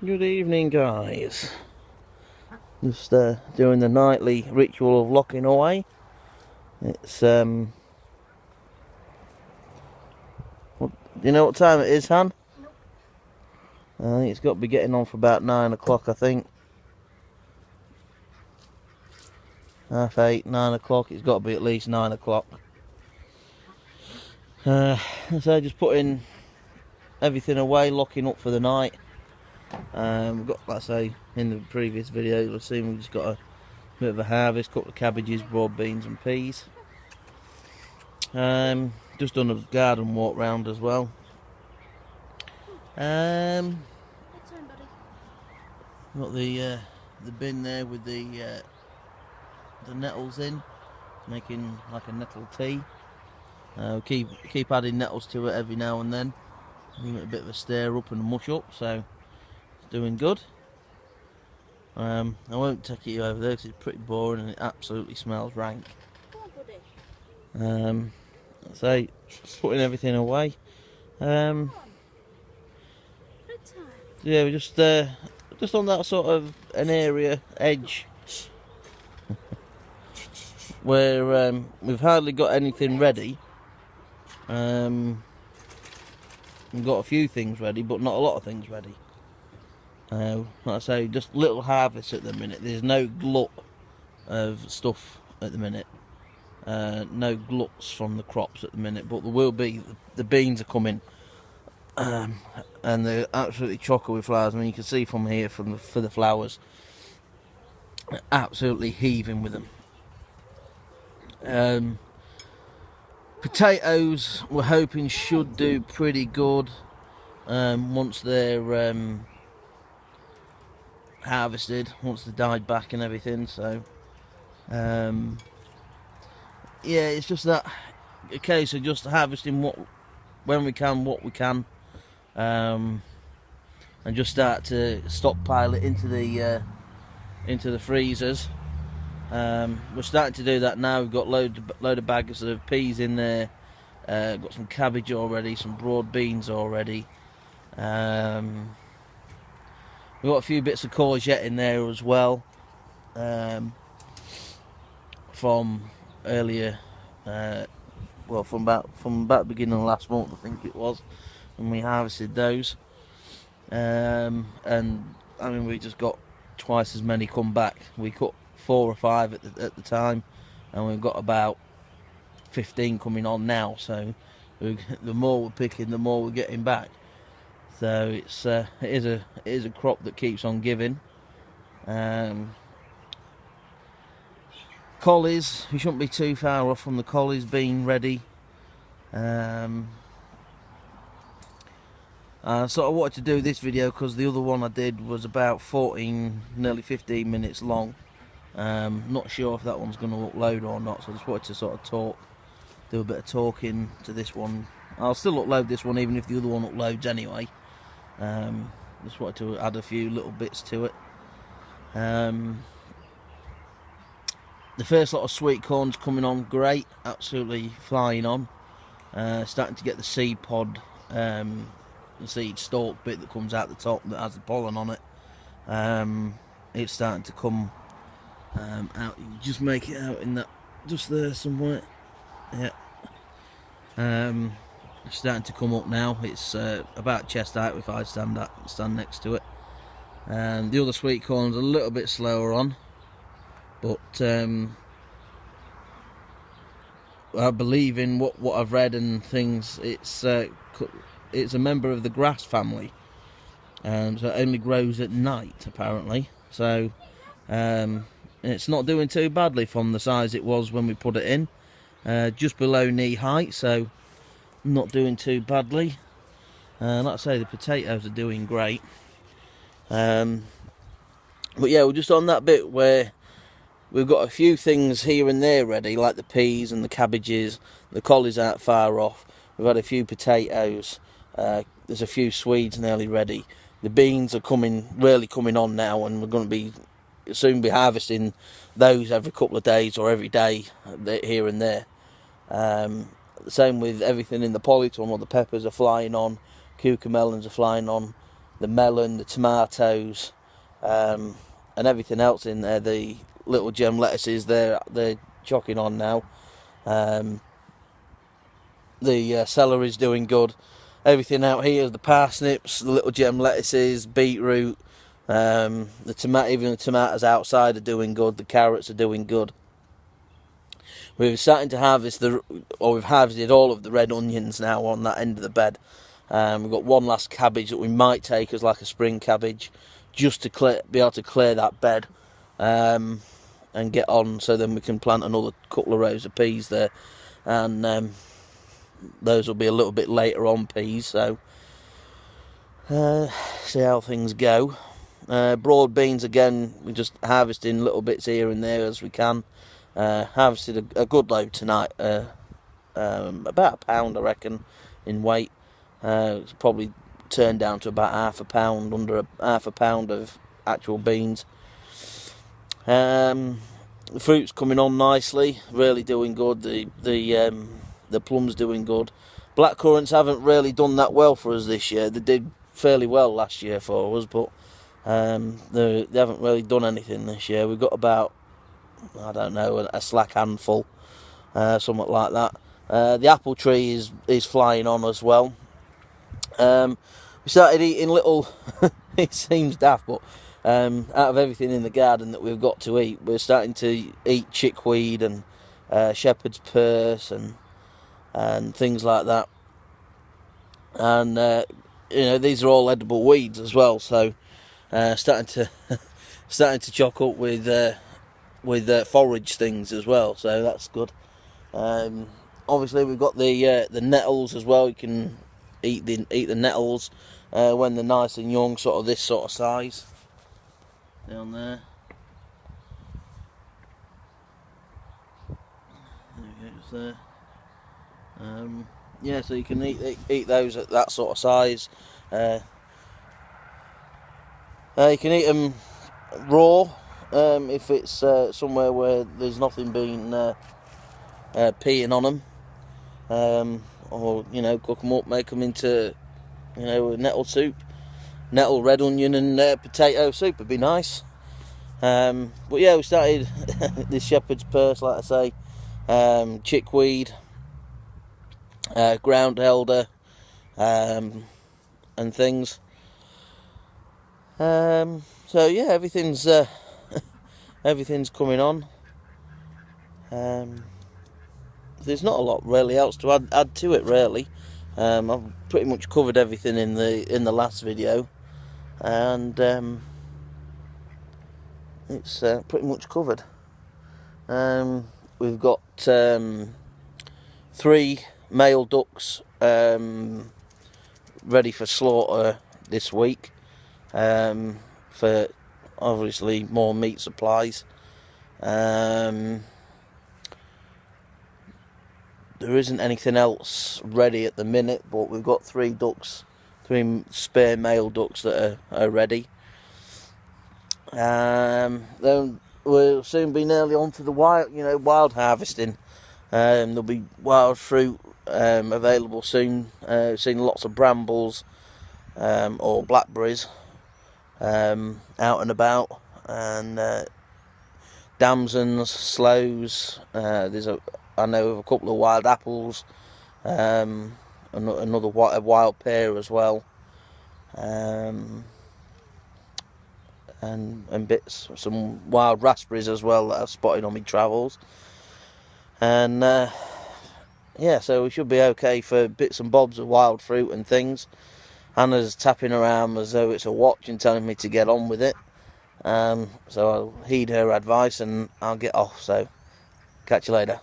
Good evening, guys. Just doing the nightly ritual of locking away. It's do you know what time it is, Han? Nope. I think it's got to be getting on for about 9 o'clock, I think. 8:30, 9 o'clock. It's got to be at least 9 o'clock. So just putting everything away, locking up for the night. We've got, like I say, in the previous video, you'll see we've just got a bit of a harvest, couple of cabbages, broad beans and peas. Just done a garden walk round as well. Buddy. Got the bin there with the nettles in, making like a nettle tea. Keep adding nettles to it every now and then. Give it a bit of a stir up and a mush up, so it's doing good. I won't take you over there because it's pretty boring and it absolutely smells rank. Come on, buddy. So putting everything away. Bedtime. Yeah, we're just on that sort of an area edge where we've hardly got anything ready. We've got a few things ready, but not a lot of things ready. Like I say, just little harvests at the minute. There's no glut of stuff at the minute. No gluts from the crops at the minute, but there will be. The beans are coming, and they're absolutely chocker with flowers. I mean, you can see from here, for the flowers, they're absolutely heaving with them. Potatoes, we're hoping should do pretty good once they're harvested, once they're died back and everything. So yeah, it's just that a case of just harvesting when we can, what we can, and just start to stockpile it into the freezers. We're starting to do that now. We've got load of bags of peas in there. Got some cabbage already, some broad beans already. We've got a few bits of courgette in there as well, from earlier, well, from about the beginning of last month, I think it was, when we harvested those. And I mean, we just got twice as many come back. We cut 4 or 5 at the time, and we've got about 15 coming on now. So the more we're picking, the more we're getting back. So it is a crop that keeps on giving. Collies, we shouldn't be too far off from the collies being ready. I sort of wanted to do this video because the other one I did was about 14, nearly 15 minutes long. Not sure if that one's going to upload or not, so I just wanted to sort of do a bit of talking to this one. I'll still upload this one even if the other one uploads anyway. Just wanted to add a few little bits to it. The first lot of sweet corn's coming on great, absolutely flying on. Starting to get the seed pod, the seed stalk bit that comes out the top that has the pollen on it. It's starting to come out. You can just make it out in that, just there somewhere. Yeah. It's starting to come up now. It's about chest height if I stand next to it. The other sweet corn's a little bit slower on, but I believe in what I've read and things. It's a member of the grass family, so it only grows at night apparently. So it's not doing too badly from the size it was when we put it in, just below knee height. So not doing too badly. Like I say, the potatoes are doing great. But yeah, we're just on that bit where we've got a few things here and there ready, like the peas and the cabbages. The collies aren't far off. We've had a few potatoes. There's a few Swedes nearly ready. The beans are really coming on now, and we're going to soon be harvesting those every couple of days or every day here and there. Same with everything in the polytunnel. The peppers are flying on, cucamelons are flying on. the melon, the tomatoes, and everything else in there. The little gem lettuces, they're chocking on now. The celery's doing good. Everything out here, the parsnips, the little gem lettuces, beetroot, even the tomatoes outside are doing good. The carrots are doing good. We're starting to harvest we've harvested all of the red onions now on that end of the bed. We've got one last cabbage that we might take as like a spring cabbage, just to be able to clear that bed, and get on, so then we can plant another couple of rows of peas there, and those will be a little bit later on peas. So see how things go. Broad beans again, we're just harvesting little bits here and there as we can. Harvested a good load tonight, about a pound I reckon in weight. It's probably turned down to about half a pound, under half a pound of actual beans. The fruit's coming on nicely, really doing good. The plum's doing good. Blackcurrants haven't really done that well for us this year. They did fairly well last year for us, but they haven't really done anything this year. We've got about, I don't know, a slack handful, something like that. The apple tree is flying on as well. We started eating little, it seems daft, but out of everything in the garden that we've got to eat, we're starting to eat chickweed and shepherd's purse and things like that. And these are all edible weeds as well, so starting to chock up with forage things as well, so that's good. Obviously we've got the nettles as well. You can eat the nettles when they're nice and young, sort of this sort of size down there. There we go, it's there. Yeah, so you can eat those at that sort of size. You can eat them raw, if it's somewhere where there's nothing being peeing on them, or cook them up, make them into a nettle soup, nettle, red onion and potato soup would be nice. But yeah, we started this shepherd's purse, like I say, chickweed, ground elder, and things. So yeah, everything's coming on. There's not a lot really else to add to it really. I've pretty much covered everything in the last video, and it's pretty much covered. We've got 3 male ducks ready for slaughter this week, for obviously more meat supplies. There isn't anything else ready at the minute, but we've got 3 spare male ducks that are ready. Then we'll soon be nearly on to the wild harvesting. There'll be wild fruit available soon. Seen lots of brambles or blackberries out and about, and damsons, sloes. I know of a couple of wild apples, another wild pear as well, and some wild raspberries as well that I've spotted on my travels. And yeah, so we should be okay for bits and bobs of wild fruit and things. Hannah's tapping around as though it's a watch and telling me to get on with it. So I'll heed her advice and I'll get off. So catch you later.